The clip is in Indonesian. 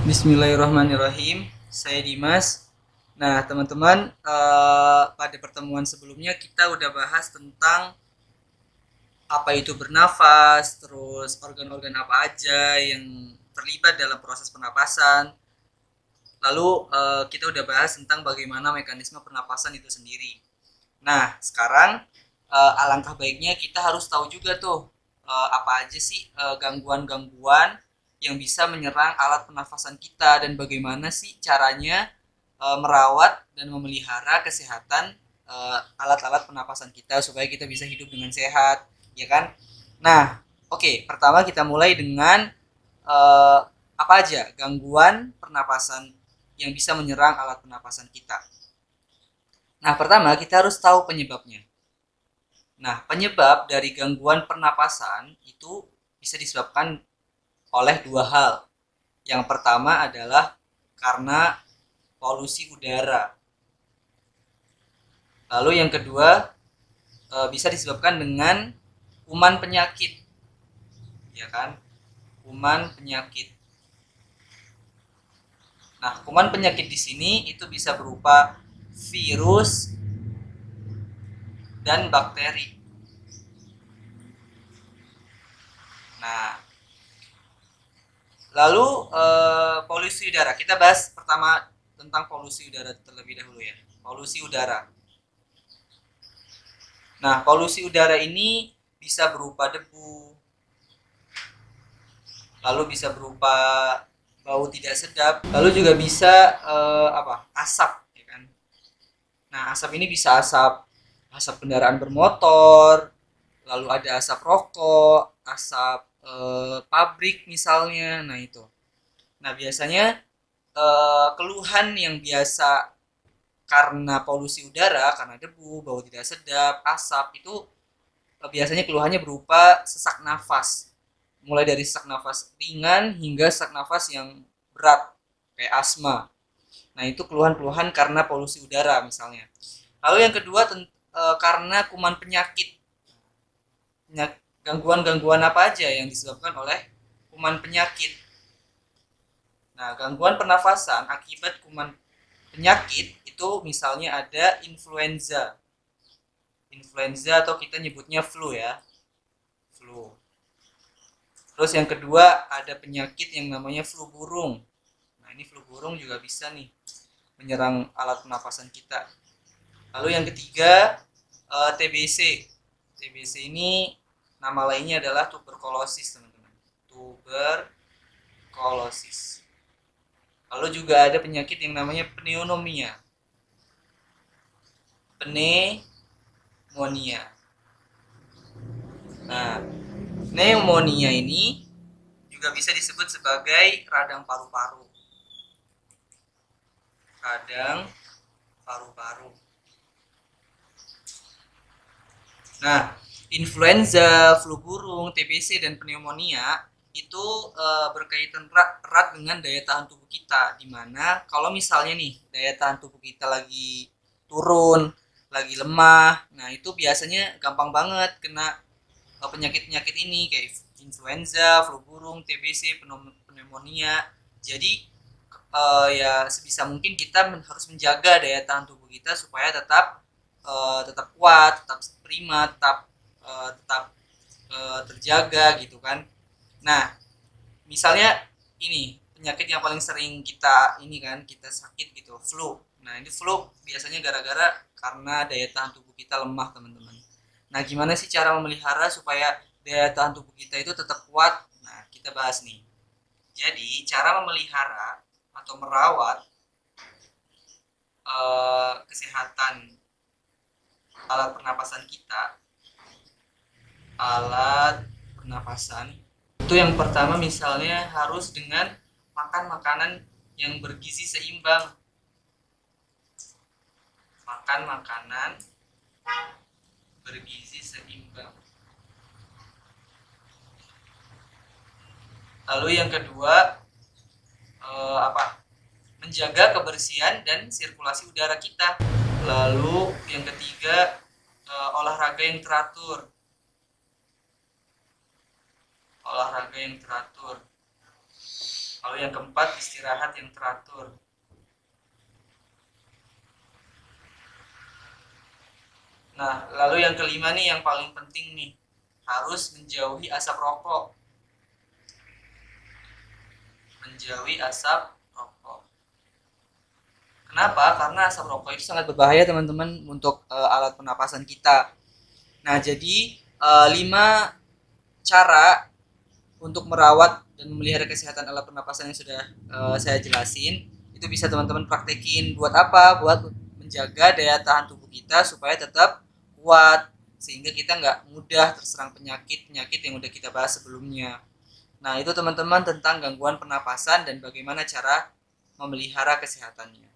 Bismillahirrahmanirrahim. Saya Dimas. Nah, teman-teman, pada pertemuan sebelumnya kita udah bahas tentang apa itu bernafas, terus organ-organ apa aja yang terlibat dalam proses pernapasan. Lalu kita udah bahas tentang bagaimana mekanisme pernapasan itu sendiri. Nah, sekarang alangkah baiknya kita harus tahu juga tuh apa aja sih gangguan-gangguan yang bisa menyerang alat pernafasan kita dan bagaimana sih caranya merawat dan memelihara kesehatan alat-alat pernapasan kita supaya kita bisa hidup dengan sehat, ya kan? Nah, oke, pertama kita mulai dengan eh, apa aja gangguan pernapasan yang bisa menyerang alat pernapasan kita. Nah, pertama kita harus tahu penyebabnya. Nah, penyebab dari gangguan pernapasan itu bisa disebabkan oleh dua hal. Yang pertama adalah karena polusi udara. Lalu yang kedua bisa disebabkan dengan kuman penyakit, ya kan? Kuman penyakit. Nah, kuman penyakit di sini itu bisa berupa virus dan bakteri. Nah, lalu polusi udara. Kita bahas pertama tentang polusi udara terlebih dahulu ya. Polusi udara. Nah, polusi udara ini bisa berupa debu, lalu bisa berupa bau tidak sedap, lalu juga bisa asap, ya kan? Nah, asap ini bisa asap kendaraan bermotor, lalu ada asap rokok, asap pabrik misalnya. Nah, itu. Nah, biasanya keluhan yang biasa karena polusi udara, karena debu, bau tidak sedap, asap itu biasanya keluhannya berupa sesak nafas. Mulai dari sesak nafas ringan hingga sesak nafas yang berat kayak asma. Nah, itu keluhan-keluhan karena polusi udara misalnya. Lalu yang kedua karena kuman penyakit. Gangguan-gangguan apa aja yang disebabkan oleh kuman penyakit. Nah, gangguan pernafasan akibat kuman penyakit itu misalnya ada influenza. Influenza atau kita nyebutnya flu ya. Flu. Terus yang kedua ada penyakit yang namanya flu burung. Nah, ini flu burung juga bisa nih menyerang alat pernapasan kita. Lalu yang ketiga TBC. TBC ini nama lainnya adalah tuberkulosis, teman-teman. Tuberkulosis. Lalu juga ada penyakit yang namanya pneumonia. Pneumonia. Nah, pneumonia ini juga bisa disebut sebagai radang paru-paru. Radang paru-paru. Nah, influenza, flu burung, TBC, dan pneumonia itu berkaitan erat dengan daya tahan tubuh kita. Dimana kalau misalnya nih daya tahan tubuh kita lagi turun, lagi lemah, nah itu biasanya gampang banget kena penyakit-penyakit ini kayak influenza, flu burung, TBC, pneumonia. Jadi ya sebisa mungkin kita harus menjaga daya tahan tubuh kita supaya tetap kuat, tetap prima, tetap terjaga gitu kan. Nah, misalnya ini penyakit yang paling sering kita sakit gitu, flu. Nah, ini flu biasanya gara-gara karena daya tahan tubuh kita lemah, teman-teman. Nah, gimana sih cara memelihara supaya daya tahan tubuh kita itu tetap kuat? Nah, kita bahas nih. Jadi, cara memelihara atau merawat kesehatan alat pernapasan kita, alat pernapasan itu yang pertama misalnya harus dengan makan makanan yang bergizi seimbang. Makan makanan bergizi seimbang. Lalu yang kedua menjaga kebersihan dan sirkulasi udara kita. Lalu yang ketiga olahraga yang teratur. Olahraga yang teratur. Lalu yang keempat, istirahat yang teratur. Nah, lalu yang kelima nih yang paling penting nih, harus menjauhi asap rokok. Menjauhi asap rokok. Kenapa? Karena asap rokok itu sangat berbahaya teman-teman untuk alat pernapasan kita. Nah, jadi 5 cara untuk merawat dan memelihara kesehatan alat pernapasan yang sudah saya jelasin itu bisa teman-teman praktekin. Buat apa? Buat menjaga daya tahan tubuh kita supaya tetap kuat sehingga kita nggak mudah terserang penyakit-penyakit yang udah kita bahas sebelumnya. Nah, itu teman-teman tentang gangguan pernapasan dan bagaimana cara memelihara kesehatannya.